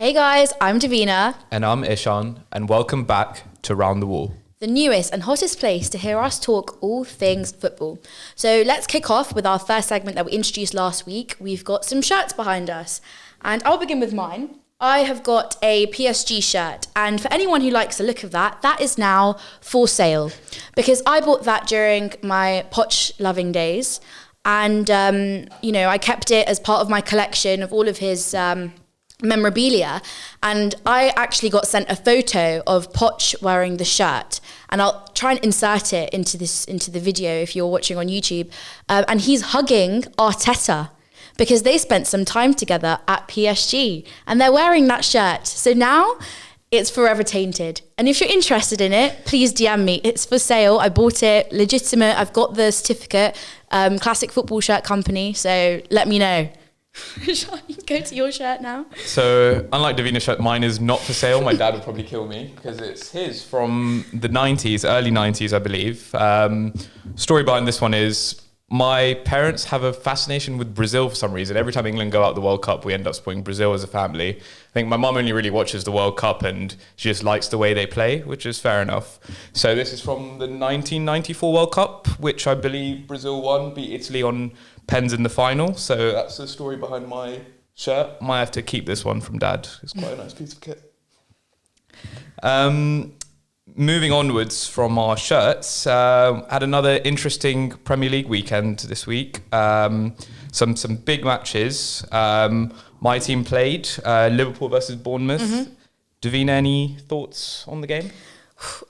Hey guys, I'm Davina. And I'm Ishaan, and welcome back to Round the Wall. The newest and hottest place to hear us talk all things football. So let's kick off with our first segment that we introduced last week. We've got some shirts behind us, and I'll begin with mine. I have got a PSG shirt, and for anyone who likes the look of that, that is now for sale, because I bought that during my Poch loving days, and I kept it as part of my collection of all of his memorabilia, and I actually got sent a photo of Poch wearing the shirt, and I'll try and insert it into the video if you're watching on YouTube, and he's hugging Arteta because they spent some time together at PSG and they're wearing that shirt. So now it's forever tainted. And if you're interested in it, please DM me. It's for sale. I bought it, legitimate. I've got the certificate, Classic Football Shirt Company. So let me know. Shall I go to your shirt now? So unlike Davina's shirt, mine is not for sale. My dad would probably kill me because it's his from the 90s, early 90s, I believe. Story behind this one is my parents have a fascination with Brazil for some reason. Every time England go out the World Cup, we end up supporting Brazil as a family. I think my mum only really watches the World Cup and she just likes the way they play, which is fair enough. So this is from the 1994 World Cup, which I believe Brazil won, beat Italy on pens in the final. So that's the story behind my shirt. Might have to keep this one from Dad. It's quite a nice piece of kit. Moving onwards from our shirts, had another interesting Premier League weekend this week. Some big matches. My team played Liverpool versus Bournemouth. Mm-hmm. Davina, any thoughts on the game?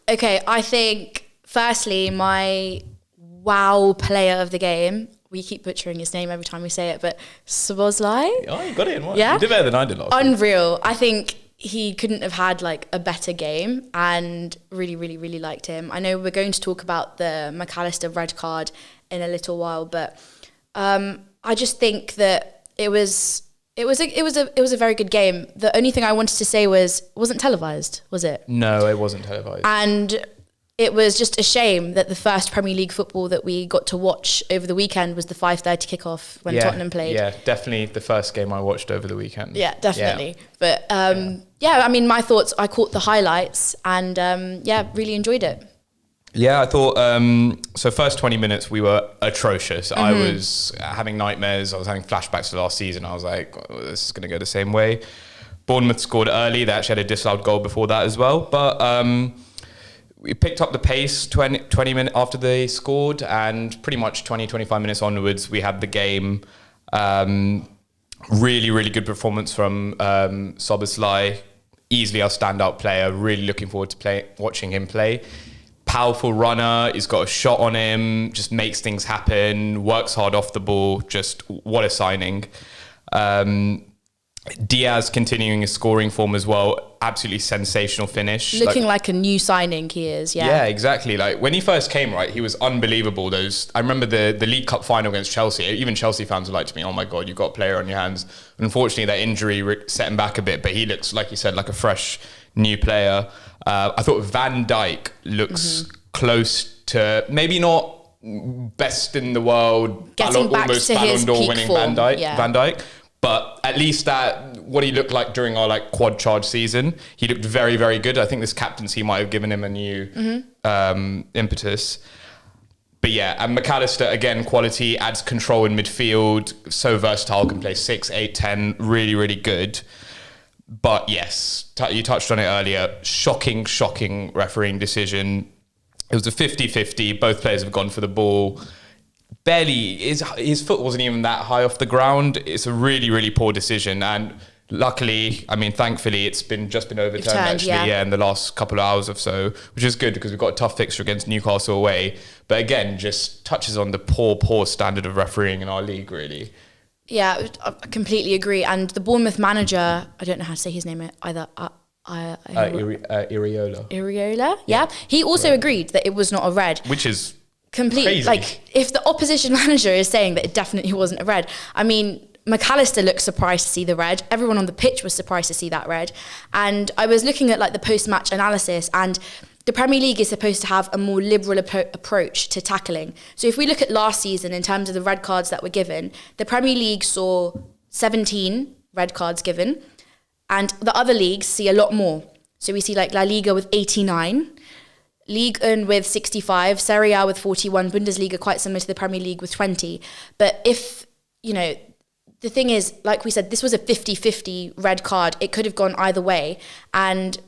Okay, I think firstly, my wow player of the game, we keep butchering his name every time we say it, but Szoboszlai? Oh, you got it in one. Yeah? You did better than I did last week. Unreal. I think he couldn't have had a better game, and really, really, really liked him. I know we're going to talk about the McAllister red card in a little while, but I just think that it was a very good game. The only thing I wanted to say was, it wasn't televised, was it? No, it wasn't televised. And it was just a shame that the first Premier League football that we got to watch over the weekend was the 5:30 kickoff when Tottenham played. Yeah, definitely the first game I watched over the weekend. Yeah, definitely. Yeah. But I mean, my thoughts, I caught the highlights and really enjoyed it. Yeah, I thought, so first 20 minutes we were atrocious. Mm-hmm. I was having nightmares. I was having flashbacks to last season. I was like, oh, this is going to go the same way. Bournemouth scored early. They actually had a disallowed goal before that as well. But we picked up the pace 20 minutes after they scored, and pretty much 20-25 minutes onwards, we had the game. Really, really good performance from Szoboszlai. Easily our standout player. Really looking forward to watching him play. Powerful runner. He's got a shot on him. Just makes things happen. Works hard off the ball. Just what a signing. Diaz continuing his scoring form as well. Absolutely sensational finish. Looking like a new signing he is, yeah. Yeah, exactly. Like when he first came, right, he was unbelievable. I remember the League Cup final against Chelsea. Even Chelsea fans were like to me, oh my God, you've got a player on your hands. Unfortunately, that injury set him back a bit, but he looks, like you said, like a fresh new player. I thought Van Dijk looks close to, maybe not best in the world, getting back almost to Ballon his d'Or peak winning form. Van Dijk. But at least what he looked like during our quad charge season, he looked very, very good. I think this captaincy might have given him a new impetus. But yeah, and McAllister, again, quality, adds control in midfield, so versatile, can play 6, 8, 10, really, really good. But yes, you touched on it earlier, shocking refereeing decision. It was a 50-50, both players have gone for the ball. Barely, his foot wasn't even that high off the ground. It's a really, really poor decision. And luckily, thankfully, it's just been overturned in the last couple of hours or so, which is good because we've got a tough fixture against Newcastle away. But again, just touches on the poor standard of refereeing in our league, really. Yeah, I completely agree. And the Bournemouth manager, I don't know how to say his name either. Iriola. Yeah. He also agreed that it was not a red. Which is completely crazy. If the opposition manager is saying that it definitely wasn't a red, McAllister looked surprised to see the red. Everyone on the pitch was surprised to see that red. And I was looking at the post-match analysis, and the Premier League is supposed to have a more liberal approach to tackling. So if we look at last season in terms of the red cards that were given, the Premier League saw 17 red cards given. And the other leagues see a lot more. So we see like La Liga with 89, Ligue 1 with 65, Serie A with 41, Bundesliga quite similar to the Premier League with 20. But if, the thing is, like we said, this was a 50-50 red card. It could have gone either way. And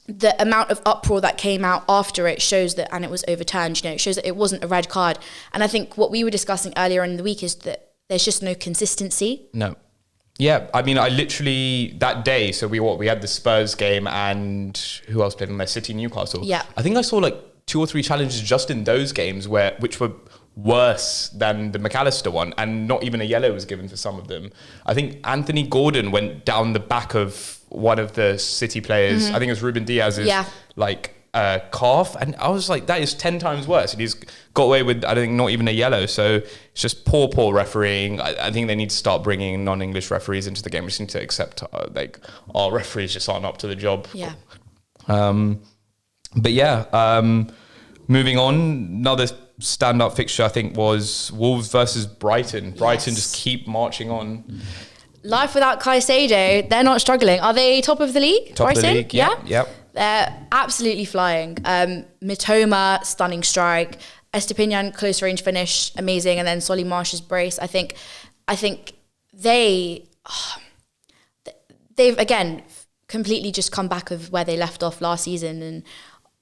the amount of uproar that came out after it shows that, and it was overturned, it shows that it wasn't a red card. And I think what we were discussing earlier in the week is that there's just no consistency. No. Yeah, I mean, I literally, that day, so we had the Spurs game and who else played on there? City, Newcastle. Yeah. I think I saw like 2 or 3 challenges just in those games which were worse than the McAllister one, and not even a yellow was given for some of them. I think Anthony Gordon went down the back of one of the City players. I think it was Ruben Diaz's calf, and I was like, that is 10 times worse. And he's got away with, I think, not even a yellow. So it's just poor refereeing. I think they need to start bringing non-English referees into the game. We just need to accept our referees just aren't up to the job. Yeah. Moving on, another stand-up fixture I think was Wolves versus Brighton. Brighton just keep marching on. Life without Caicedo, they're not struggling. Are they top of the league? Top Brighton? of the league, yeah. They're absolutely flying. Mitoma, stunning strike. Estepinian, close range finish, amazing. And then Solly Marsh's brace. I think they've again completely just come back of where they left off last season, and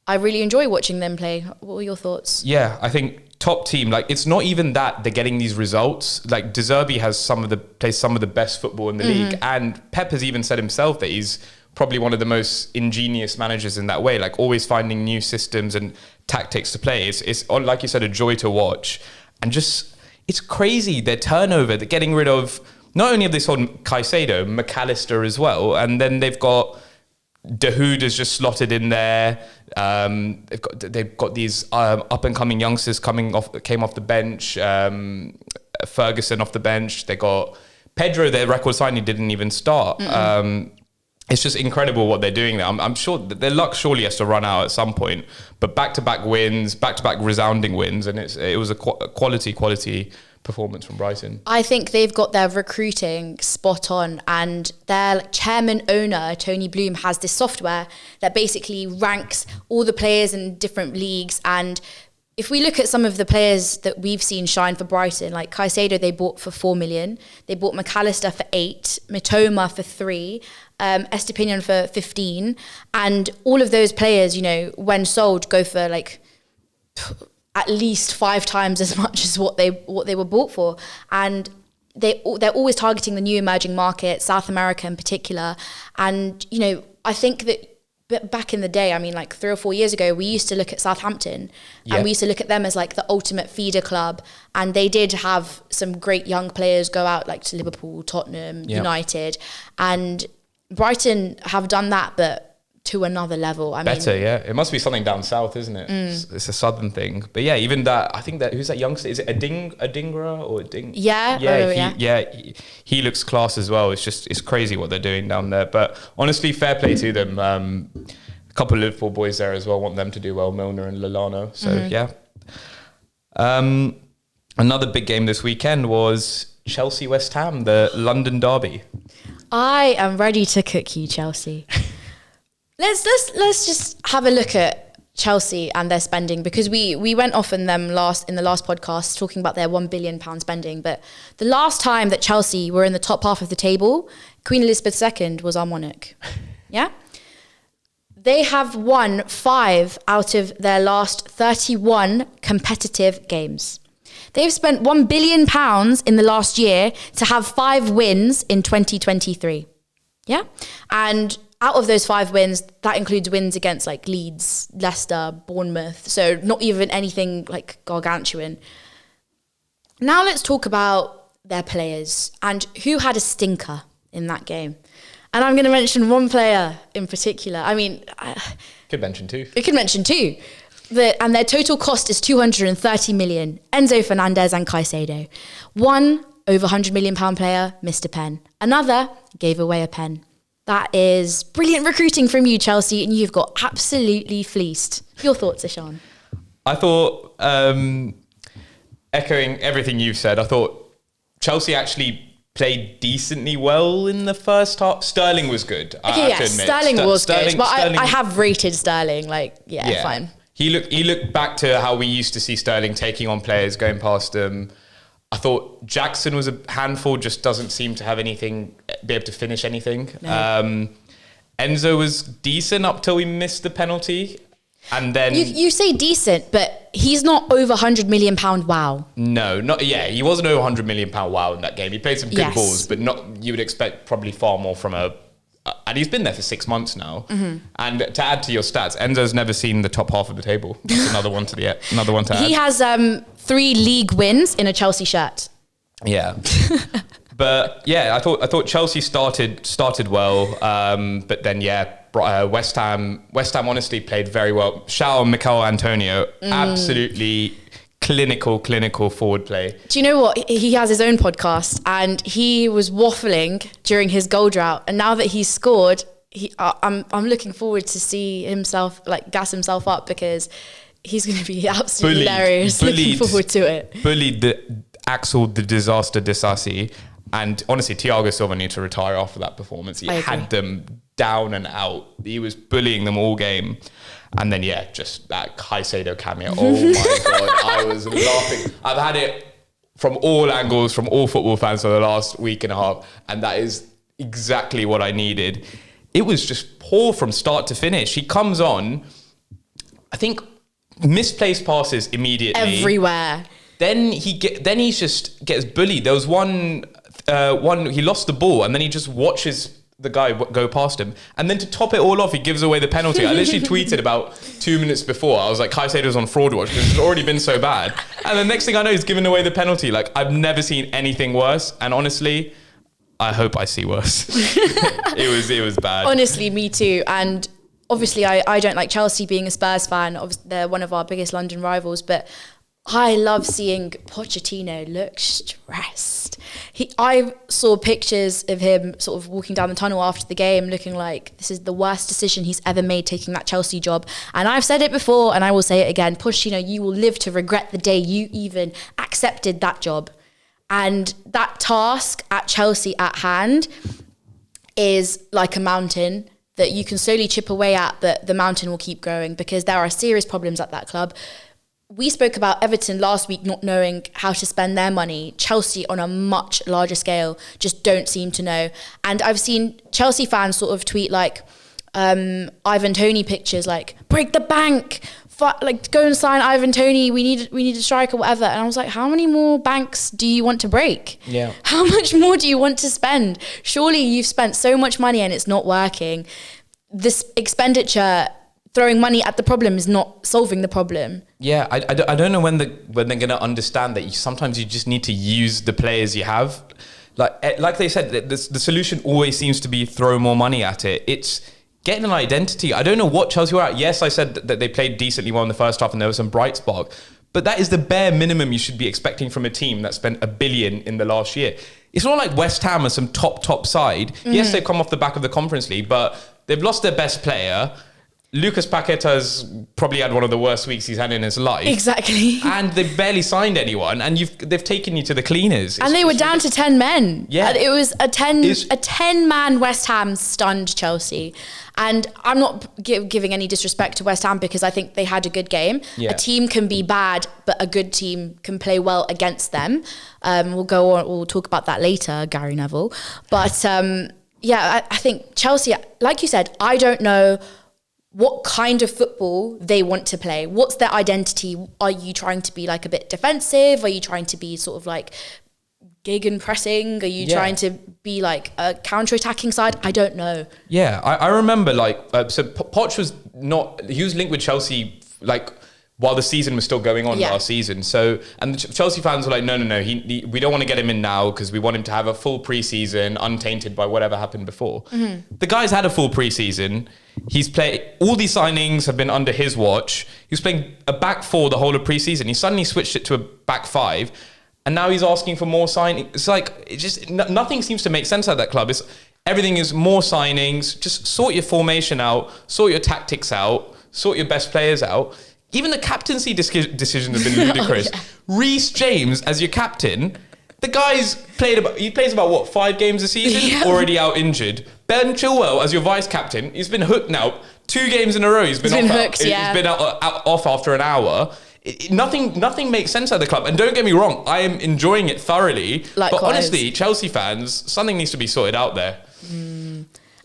I really enjoy watching them play. What were your thoughts? Yeah, I think top team, like it's not even that they're getting these results. Like De Zerbi has plays some of the best football in the league, and Pep has even said himself that he's probably one of the most ingenious managers in that way, like always finding new systems and tactics to play. It's like you said, a joy to watch. And just, it's crazy, their turnover, they're getting rid of, not only have they sold Caicedo, McAllister as well, and then they've got Dahoud is just slotted in there. They've got these up and coming youngsters came off the bench. Ferguson off the bench. They got Pedro, their record signing, didn't even start. It's just incredible what they're doing there. I'm sure that their luck surely has to run out at some point. But back-to-back wins, back-to-back resounding wins, and it was a quality performance from Brighton. I think they've got their recruiting spot on, and their chairman owner, Tony Bloom, has this software that basically ranks all the players in different leagues. And if we look at some of the players that we've seen shine for Brighton, like Caicedo, they bought for 4 million. They bought McAllister for 8, Mitoma for 3, Estepinian for 15. And all of those players, when sold, go for like at least 5 times as much as what they were bought for. And they're always targeting the new emerging market, South America in particular. And, I think that back in the day, I mean, like 3 or 4 years ago, we used to look at Southampton and we used to look at them as like the ultimate feeder club. And they did have some great young players go out like to Liverpool, Tottenham, United. And Brighton have done that, but to another level. I mean, it must be something down south, isn't it? It's a southern thing. But yeah, even that, I think that, who's that youngster? Is it Adingra or Ading? He looks class as well. It's crazy what they're doing down there. But honestly, fair play to them. A couple of Liverpool boys there as well, want them to do well, Milner and Lallana. So another big game this weekend was Chelsea-West Ham, the London derby. I am ready to cook you, Chelsea. Let's just have a look at Chelsea and their spending, because we went off in them in the last podcast talking about their £1 billion spending. But the last time that Chelsea were in the top half of the table, Queen Elizabeth II was our monarch. Yeah? They have won 5 out of their last 31 competitive games. They've spent £1 billion in the last year to have 5 wins in 2023. Yeah? And out of those 5 wins, that includes wins against like Leeds, Leicester, Bournemouth. So not even anything like gargantuan. Now let's talk about their players and who had a stinker in that game. And I'm going to mention one player in particular. I mean, could mention 2. We could mention 2. And their total cost is 230 million. Enzo Fernandez and Caicedo. One over £100 million player missed a pen. Another gave away a pen. That is brilliant recruiting from you, Chelsea, and you've got absolutely fleeced. Your thoughts, Ishaan? I thought, echoing everything you've said, I thought Chelsea actually played decently well in the first half. Sterling was good. I have to admit. Sterling was good. But I have rated Sterling. Fine. He looked back to how we used to see Sterling taking on players, going past them. I thought Jackson was a handful, just doesn't seem to have anything, be able to finish anything. No. Enzo was decent up till we missed the penalty. And then... You say decent, but he's not over £100 million wow. No, he wasn't over £100 million wow in that game. He played some good balls, but not. You would expect probably far more from and he's been there for 6 months now. Mm-hmm. And to add to your stats, Enzo's never seen the top half of the table. That's another one to add. He has 3 league wins in a Chelsea shirt. Yeah. But yeah, I thought Chelsea started well, but then West Ham honestly played very well. Shout out Mikel Antonio, absolutely clinical forward play. Do you know what? He has his own podcast, and he was waffling during his goal drought, and now that he's scored, I'm looking forward to see himself gas himself up, because he's going to be absolutely hilarious. Looking forward to it. Bullied the disaster Disasi. And honestly, Thiago Silva needed to retire after that performance. He had them down and out. He was bullying them all game. And then, just that Caicedo cameo. Oh my God, I was laughing. I've had it from all angles, from all football fans for the last week and a half. And that is exactly what I needed. It was just poor from start to finish. He comes on, I think, misplaced passes immediately. Everywhere. Then he just gets bullied. There was one he lost the ball, and then he just watches the guy go past him, and then to top it all off, he gives away the penalty. I literally tweeted about 2 minutes before. I was like, Caicedo's on fraud watch because it's already been so bad. And the next thing I know, he's giving away the penalty. I've never seen anything worse. And honestly, I hope I see worse. It was bad. Honestly, me too. And obviously, I don't like Chelsea being a Spurs fan. Obviously, they're one of our biggest London rivals, but I love seeing Pochettino look stressed. I saw pictures of him sort of walking down the tunnel after the game, looking like this is the worst decision he's ever made, taking that Chelsea job. And I've said it before, and I will say it again. Pochettino, you will live to regret the day you even accepted that job. And that task at Chelsea at hand is like a mountain that you can slowly chip away at, but the mountain will keep growing, because there are serious problems at that club. We spoke about Everton last week not knowing how to spend their money. Chelsea, on a much larger scale, just don't seem to know. And I've seen Chelsea fans sort of tweet Ivan Toney pictures break the bank, go and sign Ivan Toney. We need a striker, whatever. And I was like, how many more banks do you want to break? Yeah. How much more do you want to spend? Surely you've spent so much money and it's not working. This expenditure, throwing money at the problem, is not solving the problem. Yeah, I don't know when they're going to understand that sometimes you just need to use the players you have. Like they said, the solution always seems to be throw more money at it. It's getting an identity. I don't know what Chelsea were at. Yes, I said that they played decently well in the first half and there was some bright spark, but that is the bare minimum you should be expecting from a team that spent $1 billion in the last year. It's not like West Ham are some top side. Mm-hmm. Yes, they've come off the back of the Conference League, but they've lost their best player. Lucas Paqueta's probably had one of the worst weeks he's had in his life. Exactly. And they've barely signed anyone, and they've taken you to the cleaners. And they were down to 10 men. Yeah. And it was a 10-man West Ham stunned Chelsea. And I'm not giving any disrespect to West Ham, because I think they had a good game. Yeah. A team can be bad, but a good team can play well against them. We'll talk about that later, Gary Neville. But I think Chelsea, like you said, I don't know what kind of football they want to play. What's their identity? Are you trying to be a bit defensive? Are you trying to be sort of gegen pressing? Are you trying to be a counter-attacking side? I don't know. Yeah, I remember so Poch was he was linked with Chelsea while the season was still going on last season. So, and the Chelsea fans were like, no, we don't want to get him in now because we want him to have a full pre-season untainted by whatever happened before. Mm-hmm. The guy's had a full pre-season. He's played, all these signings have been under his watch. He was playing a back four the whole of pre-season. He suddenly switched it to a back five, and now he's asking for more signings. It's nothing seems to make sense at that club. Everything is more signings. Just sort your formation out, sort your tactics out, sort your best players out. Even the captaincy decisions have been ludicrous. Reece James as your captain, The guy's he plays about what, 5 games a season? Yeah. Already out injured. Ben Chilwell, as your vice captain, he's been hooked now 2 games in a row. He's been hooked. He's been off after an hour. Nothing makes sense at the club. And don't get me wrong, I am enjoying it thoroughly. Likewise. But honestly, Chelsea fans, something needs to be sorted out there.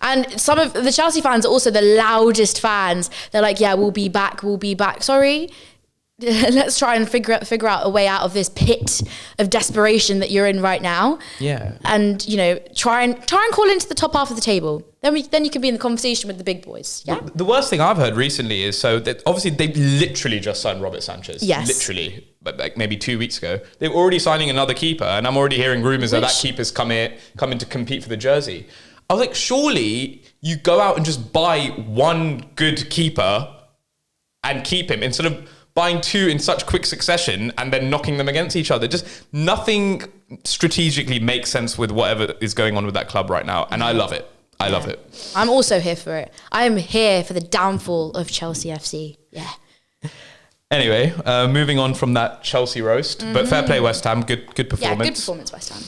And some of the Chelsea fans are also the loudest fans. They're like, yeah, we'll be back. Sorry. Let's try and figure out a way out of this pit of desperation that you're in right now. Yeah. And, try and call into the top half of the table. Then you can be in the conversation with the big boys. Yeah. The worst thing I've heard recently is that obviously they've literally just signed Robert Sanchez. Yes. Literally, but like maybe 2 weeks ago. They're already signing another keeper, and I'm already hearing rumours that keeper's come in to compete for the jersey. I was like, surely you go out and just buy one good keeper and keep him instead of buying 2 in such quick succession and then knocking them against each other. Just nothing strategically makes sense with whatever is going on with that club right now. And I love it. I love it. I'm also here for it. I am here for the downfall of Chelsea FC. Yeah. Anyway, moving on from that Chelsea roast, but fair play West Ham, good performance. Yeah, good performance, West Ham.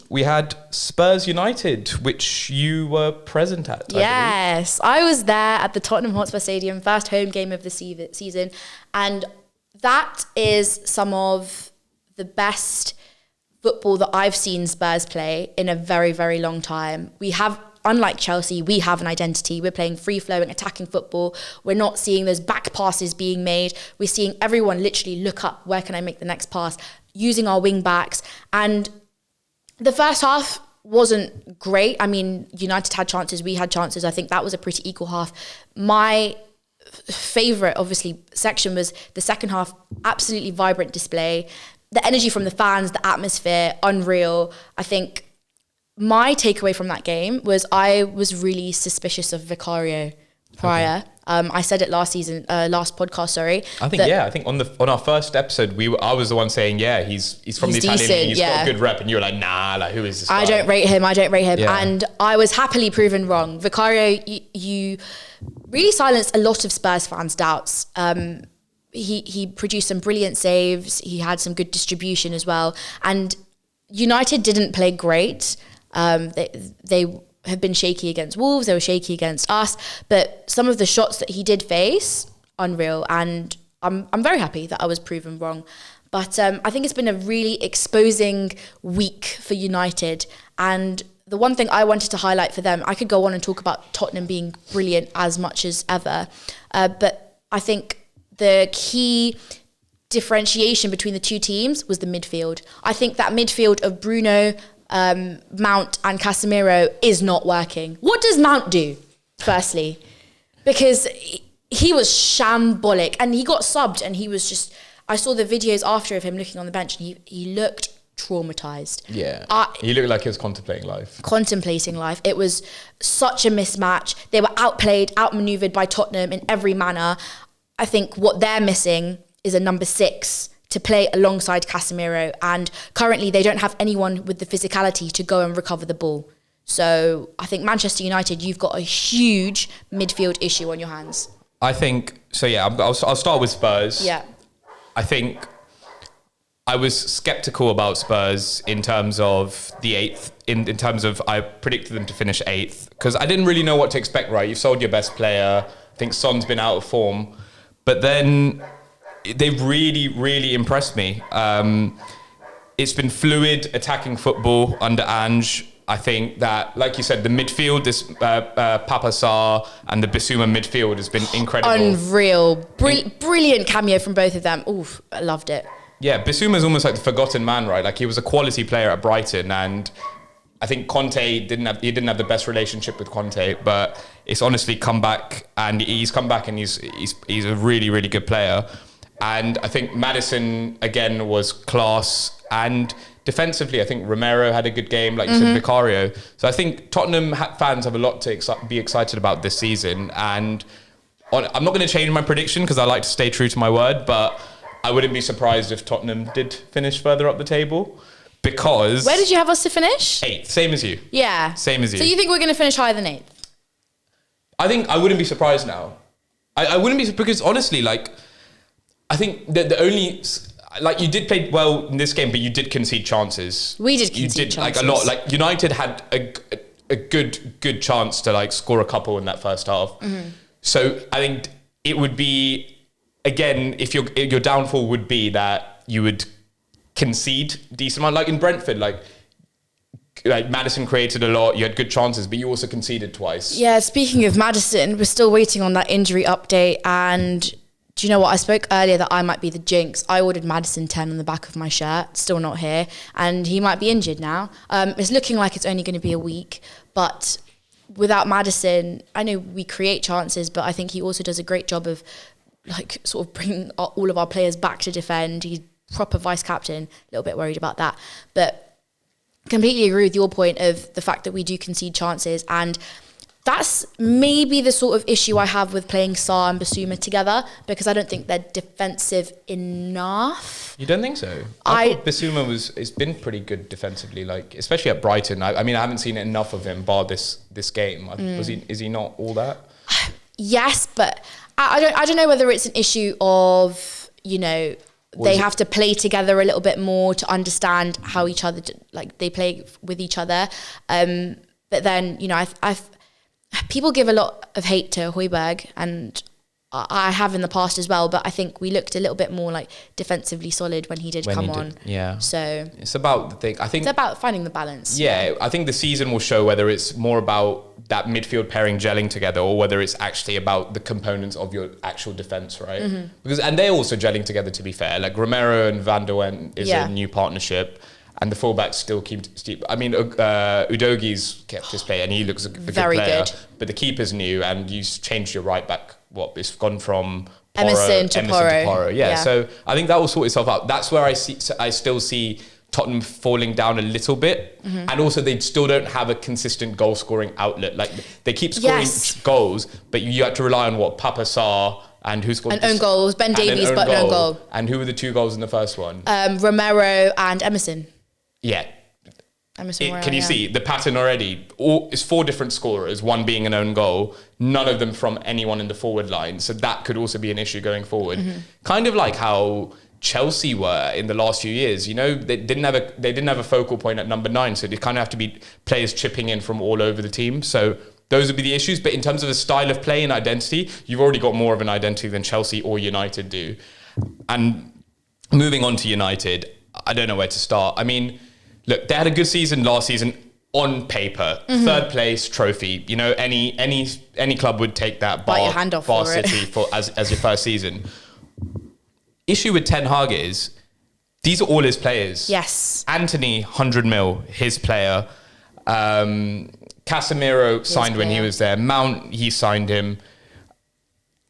We had Spurs United, which you were present at. Yes, I was there at the Tottenham Hotspur Stadium, first home game of the season, and that is some of the best football that I've seen Spurs play in a very, very long time. Unlike Chelsea, we have an identity. We're playing free-flowing, attacking football. We're not seeing those back passes being made. We're seeing everyone literally look up, where can I make the next pass, using our wing backs. And the first half wasn't great. I mean, United had chances, we had chances. I think that was a pretty equal half. My favourite, obviously, section was the second half, absolutely vibrant display. The energy from the fans, the atmosphere, unreal. I think my takeaway from that game was I was really suspicious of Vicario prior. Okay. I said it last podcast, sorry. I think on our first episode, I was the one saying, yeah, he's from the Italian league, he's got a good rep, and you were like, nah, like who is this guy? I don't rate him. Yeah. And I was happily proven wrong. Vicario, you really silenced a lot of Spurs fans' doubts. He produced some brilliant saves. He had some good distribution as well. And United didn't play great. They have been shaky against Wolves. They were shaky against us. But some of the shots that he did face, unreal. And I'm very happy that I was proven wrong. But I think it's been a really exposing week for United. And the one thing I wanted to highlight for them, I could go on and talk about Tottenham being brilliant as much as ever. But I think the key differentiation between the two teams was the midfield. I think that midfield of Bruno, Mount and Casemiro is not working. What does Mount do, firstly? Because he was shambolic and he got subbed and he was just... I saw the videos after of him looking on the bench and he looked traumatised. Yeah, he looked like he was contemplating life. It was such a mismatch. They were outplayed, outmanoeuvred by Tottenham in every manner. I think what they're missing is a number 6 to play alongside Casemiro, and currently they don't have anyone with the physicality to go and recover the ball. So I think Manchester United, you've got a huge midfield issue on your hands. I think, so yeah, I'll start with Spurs. Yeah. I think I was sceptical about Spurs in terms of the 8th, in terms of I predicted them to finish 8th, because I didn't really know what to expect, right? You've sold your best player. I think Son's been out of form. But then they've really, really impressed me. It's been fluid attacking football under Ange. I think that, like you said, the midfield, this Papa Sarr and the Bissouma midfield has been incredible. Unreal. Brilliant cameo from both of them. Oof, I loved it. Yeah, Bissouma's almost like the forgotten man, right? Like he was a quality player at Brighton, and I think Conte didn't have the best relationship with Conte, but it's honestly come back, and he's come back, and he's a really, really good player. And I think Maddison again was class, and defensively I think Romero had a good game, like you said, Vicario. So I think Tottenham fans have a lot to be excited about this season, and I'm not going to change my prediction because I like to stay true to my word, but I wouldn't be surprised if Tottenham did finish further up the table. Because... Where did you have us to finish? 8th, same as you. Yeah. Same as you. So you think we're going to finish higher than 8th? I think I wouldn't be surprised now. I wouldn't be... Because honestly, like, I think that like you did play well in this game, but you did concede chances. We did concede chances. Like a lot. Like United had a good chance to like score a couple in that first half. So I think it would be, again, if your downfall would be that you would concede decent amount, like in Brentford, like Maddison created a lot, you had good chances, but you also conceded twice. Yeah, speaking of Maddison, we're still waiting on that injury update. And do you know what? I spoke earlier that I might be the jinx. I ordered Maddison 10 on the back of my shirt, still not here, and he might be injured now. It's looking like it's only going to be a week, but without Maddison, I know we create chances, but I think he also does a great job of like sort of bringing all of our players back to defend. He's proper vice captain, a little bit worried about that, but completely agree with your point of the fact that we do concede chances, and that's maybe the sort of issue I have with playing Sarr and Basuma together, because I don't think they're defensive enough. You don't think so? I thought Basuma it's been pretty good defensively, like especially at Brighton. I mean, I haven't seen enough of him bar this game. Is he not all that? Yes, but I don't know whether it's an issue of, you know, they have to play together a little bit more to understand how each other, like they play with each other. But then, you know, people give a lot of hate to Højbjerg, and I have in the past as well, but I think we looked a little bit more like defensively solid when he did come on. Yeah. So it's about the thing. I think it's about finding the balance. Yeah, I think the season will show whether it's more about that midfield pairing gelling together, or whether it's actually about the components of your actual defense, right? And they're also gelling together, to be fair. Like Romero and Van der Ven is a new partnership, and the fullbacks still keep. I mean, Udogie's kept his play, and he looks a good player. Good. But the keeper's new, and you changed your right back. It's gone from Emerson to Porro. Yeah, so I think that will sort itself out. That's where I still see Tottenham falling down a little bit, and also they still don't have a consistent goal scoring outlet. Like they keep scoring goals, but you have to rely on Papa Sarr and who scored own goals. Ben Davies, but an own goal. And who were the 2 goals in the first one? Romero and Emerson. Yeah. Romero, can you see the pattern already? It's 4 different scorers, one being an own goal, none of them from anyone in the forward line. So that could also be an issue going forward. Kind of like how Chelsea were in the last few years. You know, they didn't have a focal point at number 9, so they kind of have to be players chipping in from all over the team. So those would be the issues. But in terms of a style of play and identity, you've already got more of an identity than Chelsea or United do. And moving on to United, I don't know where to start. I mean, look, they had a good season last season on paper. 3rd place trophy. You know, any club would take that. Bite your hand off for City as your first season. Issue with Ten Hag is these are all his players. Yes. Anthony, 100 mil, his player. Casemiro signed when he was there. Mount, he signed him.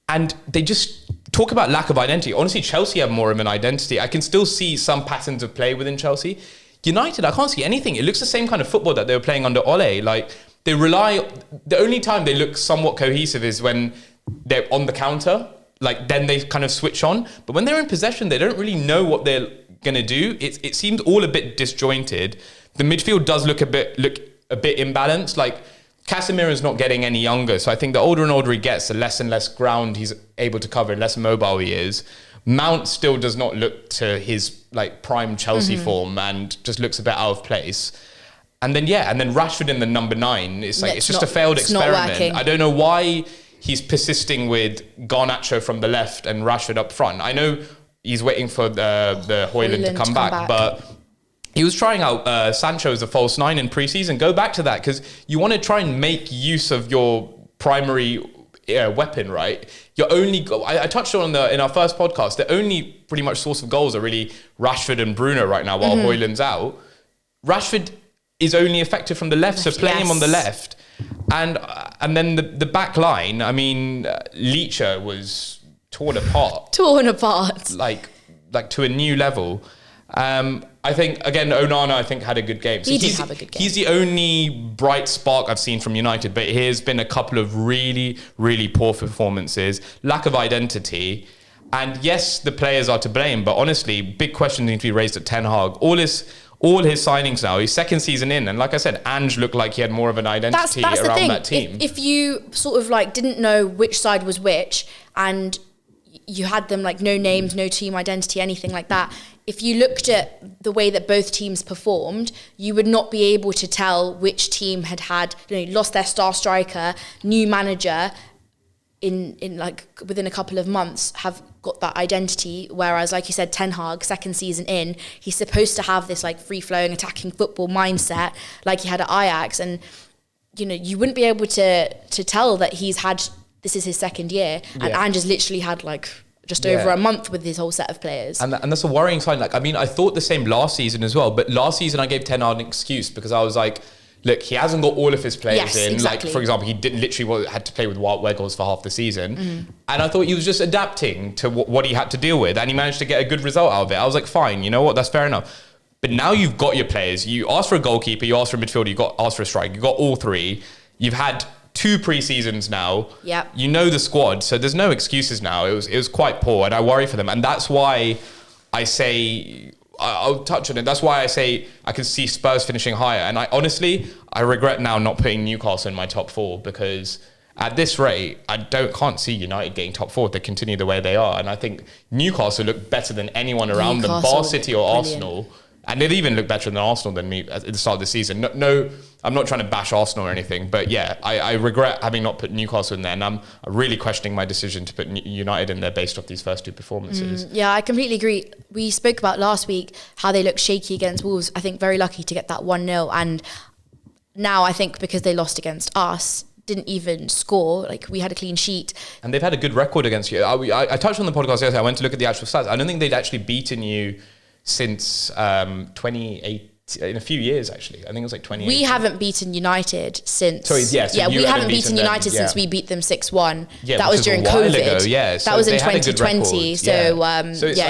And they just talk about lack of identity. Honestly, Chelsea have more of an identity. I can still see some patterns of play within Chelsea. United, I can't see anything. It looks the same kind of football that they were playing under Ole. Like, they rely... The only time they look somewhat cohesive is when they're on the counter. Like, then they kind of switch on. But when they're in possession, they don't really know what they're going to do. It seems all a bit disjointed. The midfield does look a bit imbalanced. Like, Casemiro's not getting any younger. So I think the older and older he gets, the less and less ground he's able to cover, less mobile he is. Mount still does not look to his like prime Chelsea form and just looks a bit out of place. And then Rashford in the number 9. It's just a failed experiment. I don't know why he's persisting with Garnacho from the left and Rashford up front. I know he's waiting for the Højlund to come back, but he was trying out Sancho as a false 9 in pre-season. Go back to that, because you want to try and make use of your primary weapon, right? I touched on in our first podcast, the only pretty much source of goals are really Rashford and Bruno right now while Højlund's out. Rashford is only effective from the left, so play him on the left. And then the back line, I mean, Leacher was torn apart. Like to a new level. I think, again, Onana, had a good game. So he did have a good game. He's the only bright spark I've seen from United, but here's been a couple of really, really poor performances, lack of identity. And yes, the players are to blame, but honestly, big questions need to be raised at Ten Hag. All his signings now, he's 2nd season in, and like I said, Ange looked like he had more of an identity around that team. If you sort of like didn't know which side was which, and you had them like no names, no team identity, anything like that. If you looked at the way that both teams performed, you would not be able to tell which team had lost their star striker, new manager in like within a couple of months have got that identity. Whereas, like you said, Ten Hag, second season in, he's supposed to have this like free-flowing attacking football mindset like he had at Ajax, and you wouldn't be able to tell that this is his second year, and Ange has literally had like just over a month with his whole set of players. And that's a worrying sign. Like, I mean, I thought the same last season as well, but last season I gave Ten Hag an excuse because I was like, look, he hasn't got all of his players in. Exactly. Like, for example, he had to play with Wout Weghorst for half the season. And I thought he was just adapting to what he had to deal with, and he managed to get a good result out of it. I was like, fine, you know what, that's fair enough. But now you've got your players. You asked for a goalkeeper, you asked for a midfielder, you asked for a striker. You got all three. You've had 2 pre-seasons now. Yep. You know the squad, so there's no excuses now. It was quite poor, and I worry for them. And that's why I say, I'll touch on it. That's why I say I can see Spurs finishing higher. And I regret now not putting Newcastle in my top 4, because at this rate, I can't see United getting top 4 if they continue the way they are. And I think Newcastle look better than anyone around them, bar City or Arsenal. And they'd even look better than Arsenal than me at the start of the season. No, I'm not trying to bash Arsenal or anything, but yeah, I regret having not put Newcastle in there, and I'm really questioning my decision to put United in there based off these first 2 performances. Yeah, I completely agree. We spoke about last week how they looked shaky against Wolves. I think very lucky to get that 1-0, and now I think because they lost against us, didn't even score, like we had a clean sheet. And they've had a good record against you. I touched on the podcast yesterday, I went to look at the actual stats. I don't think they'd actually beaten you since 2008, in a few years actually. I think it was like 2018. We haven't beaten United since. Sorry, yes. Yeah, we haven't beaten United since we beat them 6-1. Yeah, that was during COVID. Ago, yeah. So that was in 2020. So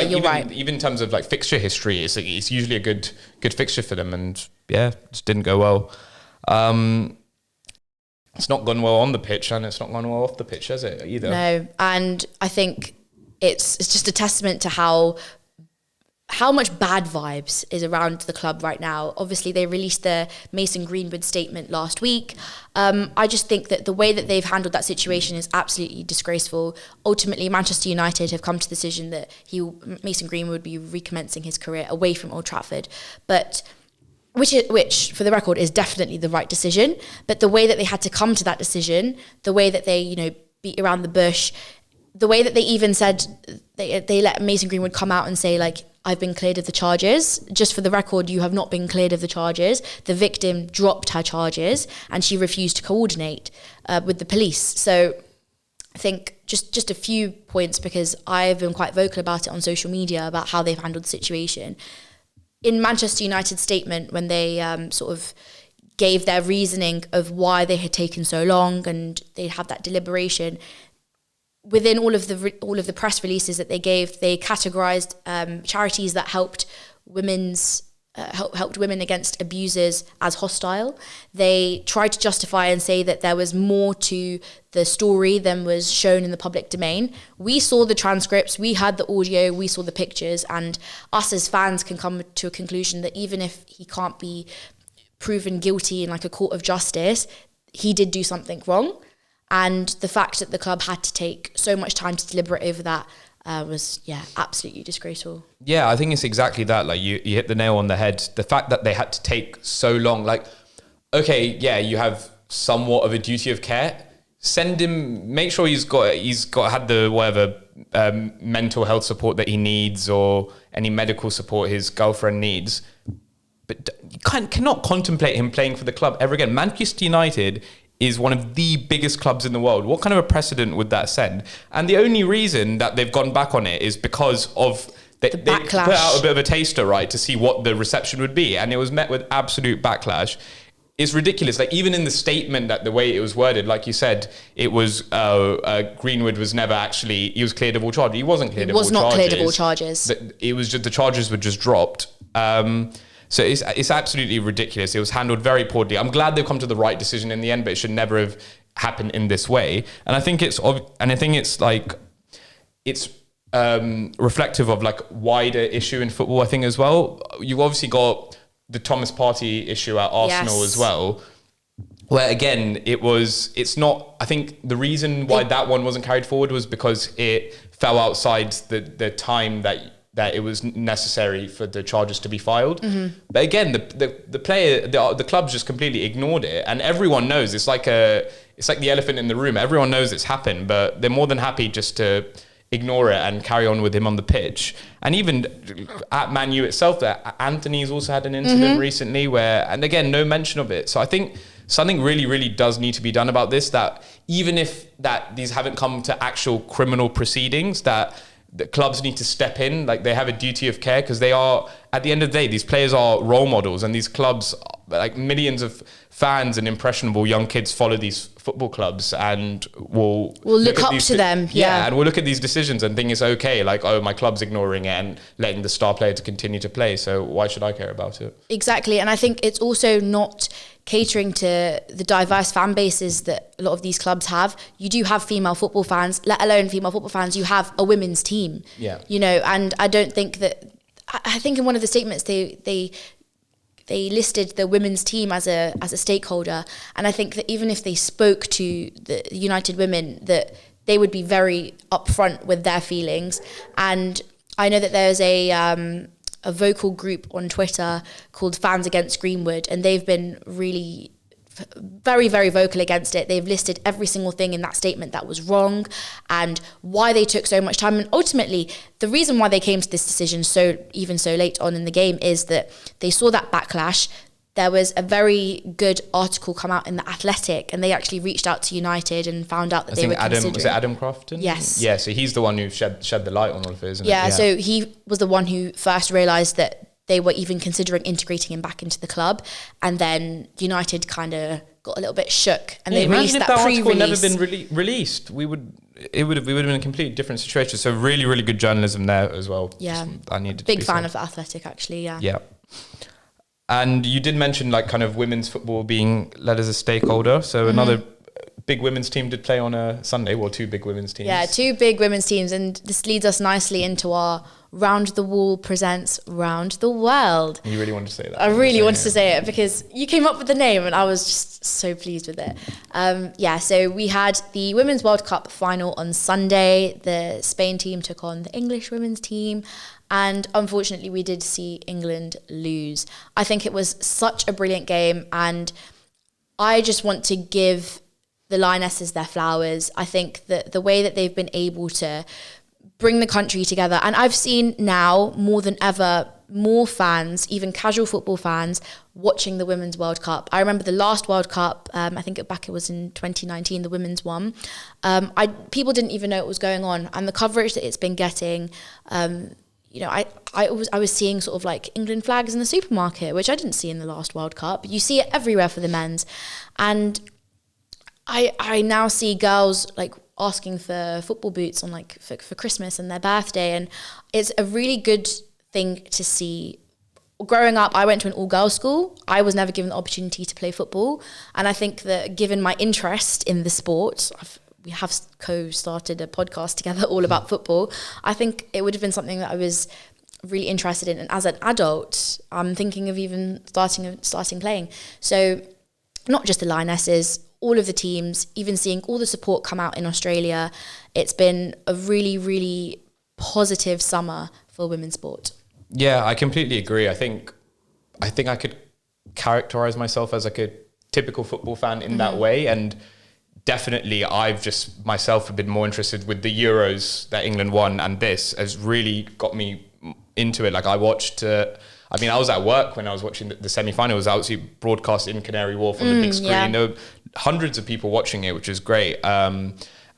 you're right. Even in terms of like fixture history, it's usually a good fixture for them, and yeah, just didn't go well. It's not gone well on the pitch, and it's not gone well off the pitch, has it, either? No, and I think it's just a testament to how much bad vibes is around the club right now. Obviously, they released the Mason Greenwood statement last week. I just think that the way that they've handled that situation is absolutely disgraceful. Ultimately, Manchester United have come to the decision that Mason Greenwood would be recommencing his career away from Old Trafford, but which for the record is definitely the right decision. But the way that they had to come to that decision, the way that they beat around the bush, the way that they even said they let Mason Greenwood come out and say like, I've been cleared of the charges. Just for the record, you have not been cleared of the charges. The victim dropped her charges and she refused to coordinate with the police. So I think just a few points, because I've been quite vocal about it on social media about how they've handled the situation. In Manchester United's statement, when they sort of gave their reasoning of why they had taken so long and they have that deliberation, within all of the press releases that they gave, they categorized charities that helped women against abusers as hostile. They tried to justify and say that there was more to the story than was shown in the public domain. We saw the transcripts, we had the audio, we saw the pictures, and us as fans can come to a conclusion that even if he can't be proven guilty in like a court of justice, he did do something wrong. And the fact that the club had to take so much time to deliberate over that was, absolutely disgraceful. Yeah, I think it's exactly that. Like you hit the nail on the head. The fact that they had to take so long, like, okay, yeah, you have somewhat of a duty of care. Send him, make sure he's had the whatever mental health support that he needs, or any medical support his girlfriend needs. But you cannot contemplate him playing for the club ever again. Manchester United is one of the biggest clubs in the world. What kind of a precedent would that send? And the only reason that they've gone back on it is because of they put out a bit of a taster, right, to see what the reception would be, and it was met with absolute backlash. It's ridiculous. Like, even in the statement, that the way it was worded, like you said, it was Greenwood was never actually, he was cleared of all charges. He wasn't cleared of all charges. He was not cleared of all charges. It was just the charges were just dropped. So it's absolutely ridiculous. It was handled very poorly. I'm glad they've come to the right decision in the end, but it should never have happened in this way. And I think it's reflective of like wider issue in football, I think, as well. You've obviously got the Thomas Partey issue at Arsenal as well, where again, I think the reason why that one wasn't carried forward was because it fell outside the time that it was necessary for the charges to be filed. But again, the clubs just completely ignored it, and everyone knows it's like the elephant in the room. Everyone knows it's happened, but they're more than happy just to ignore it and carry on with him on the pitch. And even at Man U itself, that Anthony's also had an incident recently and again, no mention of it. So I think something really, really does need to be done about this, that even if that these haven't come to actual criminal proceedings, that the clubs need to step in, like they have a duty of care, because they are, at the end of the day, these players are role models, and these clubs, like millions of fans and impressionable young kids follow these football clubs and will look up to them. Yeah. And we'll look at these decisions and think it's okay, like, oh, my club's ignoring it and letting the star player to continue to play, so why should I care about it? Exactly. And I think it's also not catering to the diverse fan bases that a lot of these clubs have. You do have female football fans, let alone female football fans, you have a women's team. Yeah. You know, and I don't think that, I think in one of the statements they listed the women's team as a stakeholder, and I think that even if they spoke to the United Women, that they would be very upfront with their feelings. And I know that there's a vocal group on Twitter called Fans Against Greenwood, and they've been really very, very vocal against it. They've listed every single thing in that statement that was wrong and why they took so much time. And ultimately, the reason why they came to this decision so late on in the game is that they saw that backlash. There was a very good article come out in The Athletic, and they actually reached out to United and found out that they were considering... Was it Adam Crofton? Yes. Yeah, so he's the one who shed the light on all of it, isn't it? Yeah, so he was the one who first realised that they were even considering integrating him back into the club, and then United kind of got a little bit shook, and they released that pre-release. Imagine if that article never been released. We would have been in a completely different situation. So really, really good journalism there as well. Yeah, I needed big fan of The Athletic, actually. Yeah. Yeah. And you did mention like kind of women's football being led as a stakeholder. So another big women's team did play on a Sunday. Well, two big women's teams. Yeah, two big women's teams. And this leads us nicely into our Round the Wall presents Round the World. You really wanted to say that? I really wanted to say it because you came up with the name and I was just so pleased with it. So we had the Women's World Cup final on Sunday. The Spain team took on the English women's team. And unfortunately, we did see England lose. I think it was such a brilliant game. And I just want to give the Lionesses their flowers. I think that the way that they've been able to bring the country together. And I've seen now more than ever, more fans, even casual football fans, watching the Women's World Cup. I remember the last World Cup, I think it was in 2019, the women's one. People didn't even know what was going on. And the coverage that it's been getting, I was seeing sort of like England flags in the supermarket, which I didn't see in the last World Cup. You see it everywhere for the men's. And I now see girls like asking for football boots on like for Christmas and their birthday, and it's a really good thing to see. Growing up, I went to an all-girls school. I was never given the opportunity to play football, and I think that given my interest in the sport, we have co-started a podcast together all about football. I think it would have been something that I was really interested in, and as an adult, I'm thinking of even starting playing. So not just the Lionesses, all of the teams, even seeing all the support come out in Australia. It's been a really, really positive summer for women's sport. Yeah, I completely agree. I think I could characterize myself as like a typical football fan in that way. And definitely I've just myself have been more interested with the Euros that England won, and this has really got me into it. Like I watched... I was at work when I was watching the semi-final. It was actually broadcast in Canary Wharf on the big screen. Yeah. There were hundreds of people watching it, which was great. And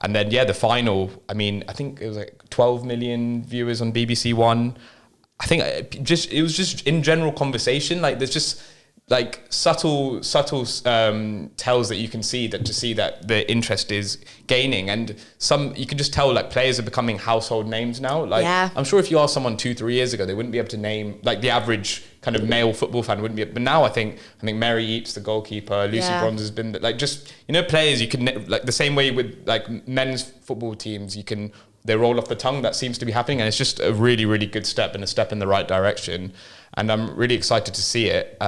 then, the final, I think it was like 12 million viewers on BBC One. I think it was just in general conversation. Like there's just like subtle tells that you can see that the interest is gaining, and you can just tell like players are becoming household names now. Like I'm sure if you asked someone 2-3 years ago, they wouldn't be able to name, like the average kind of male football fan wouldn't be. But now I think Mary Eaps, the goalkeeper, Lucy Bronze has been like just players you can like the same way with like men's football teams they roll off the tongue. That seems to be happening, and it's just a really, really good step and a step in the right direction. And I'm really excited to see it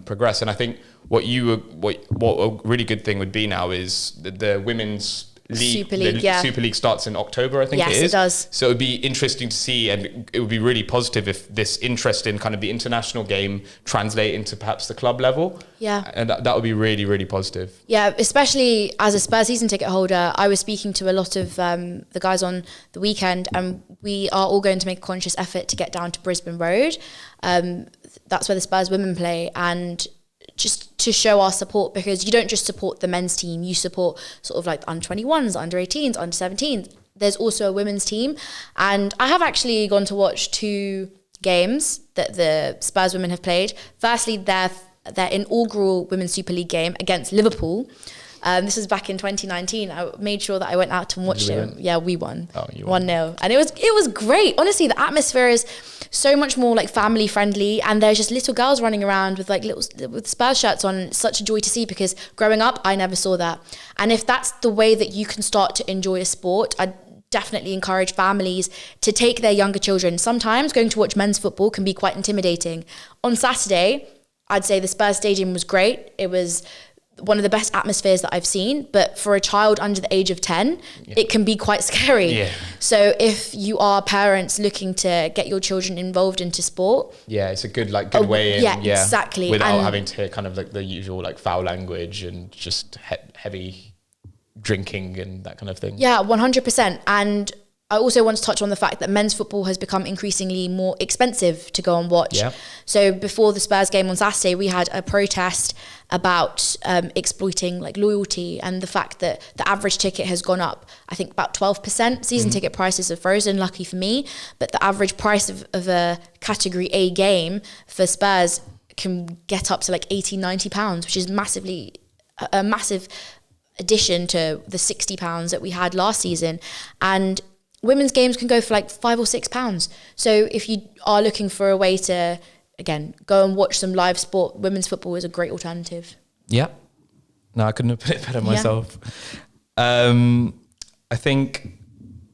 progress. And I think what a really good thing would be now is the women's Super League, yeah. Super League starts in October, I think Yes, it is. it does. So it would be interesting to see, and it would be really positive if this interest in kind of the international game translate into perhaps the club level. Yeah. And that would be really, really positive. Yeah, especially as a Spurs season ticket holder, I was speaking to a lot of the guys on the weekend, and we are all going to make a conscious effort to get down to Brisbane Road. That's where the Spurs women play, and just to show our support, because you don't just support the men's team, you support sort of like the under 21s, under 18s, under 17s. There's also a women's team, and I have actually gone to watch 2 games that the Spurs women have played. Firstly, their inaugural Women's Super League game against Liverpool. This was back in 2019. I made sure that I went out and watched it. Yeah, we won. Oh, you won. 1-0. And it was great. Honestly, the atmosphere is so much more like family friendly, and there's just little girls running around with with Spurs shirts on. It's such a joy to see, because growing up, I never saw that. And if that's the way that you can start to enjoy a sport, I definitely encourage families to take their younger children. Sometimes going to watch men's football can be quite intimidating. On Saturday, I'd say the Spurs stadium was great. It was one of the best atmospheres that I've seen, but for a child under the age of 10, it can be quite scary. Yeah. So if you are parents looking to get your children involved into sport, it's a good way in. Yeah, exactly. Without having to hear kind of like the usual like foul language and just heavy drinking and that kind of thing. Yeah, 100%. And I also want to touch on the fact that men's football has become increasingly more expensive to go and watch. Yeah. So before the Spurs game on Saturday, we had a protest about exploiting like loyalty, and the fact that the average ticket has gone up, I think about 12%. Season ticket prices are frozen, lucky for me, but the average price of a Category A game for Spurs can get up to like 80, 90 pounds, which is a massive addition to the 60 pounds that we had last season. And women's games can go for like £5 or £6. So if you are looking for a way to, again, go and watch some live sport, women's football is a great alternative. Yeah. No, I couldn't have put it better myself. I think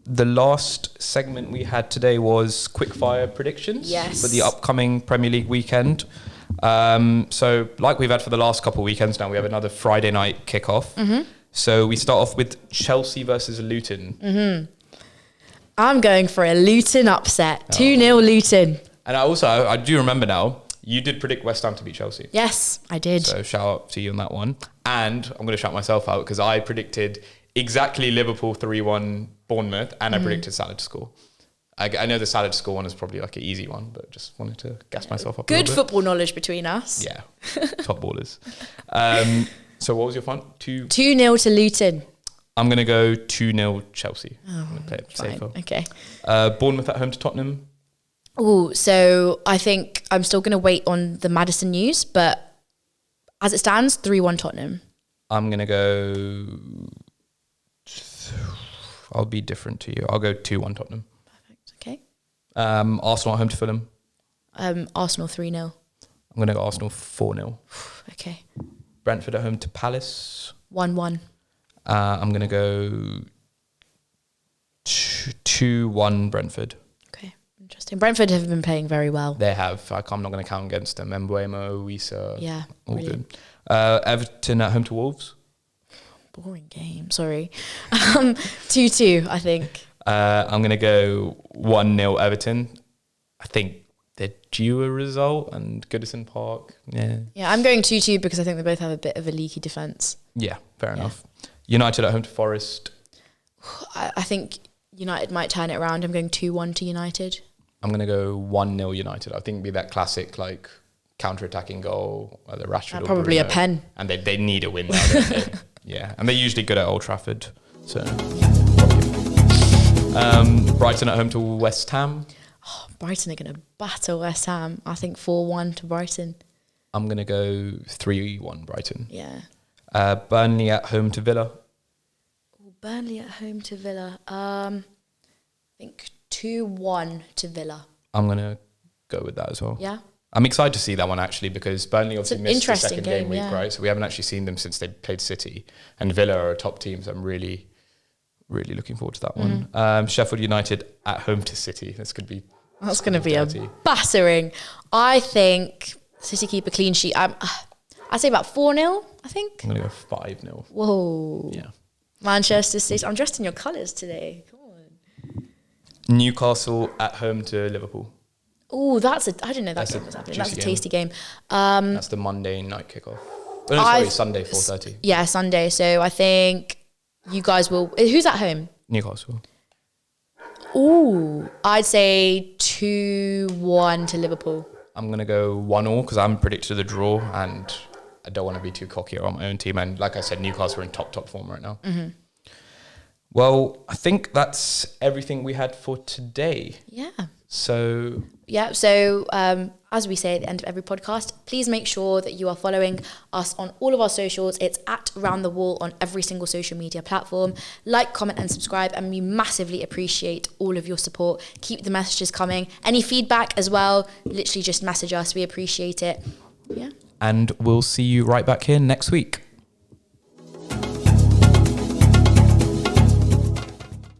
the last segment we had today was quickfire predictions for the upcoming Premier League weekend. So like we've had for the last couple of weekends now, we have another Friday night kickoff. Mm-hmm. So we start off with Chelsea versus Luton. Mm-hmm. I'm going for a Luton upset. 2-0 Luton. And I do remember now, you did predict West Ham to beat Chelsea. Yes, I did. So shout out to you on that one. And I'm going to shout myself out because I predicted exactly Liverpool 3-1 Bournemouth, and I predicted Salah to score. I know the Salah to score one is probably like an easy one, but just wanted to gas myself up Good football knowledge between us. Yeah, top ballers. So what was your fun? 2-0 to Luton. I'm going to go 2-0 Chelsea. Oh, I'm going to play it safer. Okay. Bournemouth at home to Tottenham. Oh, so I think I'm still going to wait on the Maddison news, but as it stands, 3-1 Tottenham. I'm going to go... I'll be different to you. I'll go 2-1 Tottenham. Perfect. Okay. Arsenal at home to Fulham. Arsenal 3-0. I'm going to go Arsenal 4-0. Okay. Brentford at home to Palace. 1-1. I'm going to go 2-1 Brentford. Okay, interesting. Brentford have been playing very well. They have. I'm not going to count against them. Mbeumo, Wisa. Yeah, all brilliant. Good. Everton at home to Wolves. Boring game, sorry. 2-2, I think. I'm going to go 1-0 Everton. I think they're due a result, and Goodison Park. Yeah, I'm going 2-2 because I think they both have a bit of a leaky defence. Yeah, fair enough. United at home to Forest. I think United might turn it around. I'm going 2-1 to United. I'm going to go 1-0 United. I think it'll be that classic like counter-attacking goal, the Rashford. Probably Bruno. a pen. And they need a win now, don't they? Yeah, and they're usually good at Old Trafford. So, Brighton at home to West Ham. Oh, Brighton are going to battle West Ham. I think 4-1 to Brighton. I'm going to go 3-1 Brighton. Yeah. Burnley at home to Villa. Burnley at home to Villa. I think 2-1 to Villa. I'm going to go with that as well. Yeah. I'm excited to see that one actually because Burnley obviously missed the second game week, yeah. right? So we haven't actually seen them since they played City. And Villa are a top team, so I'm really, really looking forward to that one. Sheffield United at home to City. That's going to be a battering. I think City keep a clean sheet. I'd say about 4-0, I think. I'm going to go 5-0. Whoa. Yeah. Manchester City. I'm dressed in your colours today. Come on. Newcastle at home to Liverpool. Oh, I didn't know that game was happening. That's a tasty game. That's the Monday night kickoff. Oh, no, sorry, Sunday 4:30. Yeah, Sunday. So I think you guys will. Who's at home? Newcastle. Ooh, I'd say 2-1 to Liverpool. I'm gonna go 1-1 because I'm predicted the draw, and I don't want to be too cocky on my own team. And like I said, Newcastle are in top form right now. Mm-hmm. Well, I think that's everything we had for today. Yeah. So as we say at the end of every podcast, please make sure that you are following us on all of our socials. It's at Round the Wall on every single social media platform. Like, comment and subscribe, and we massively appreciate all of your support. Keep the messages coming. Any feedback as well, literally just message us. We appreciate it. Yeah. And we'll see you right back here next week.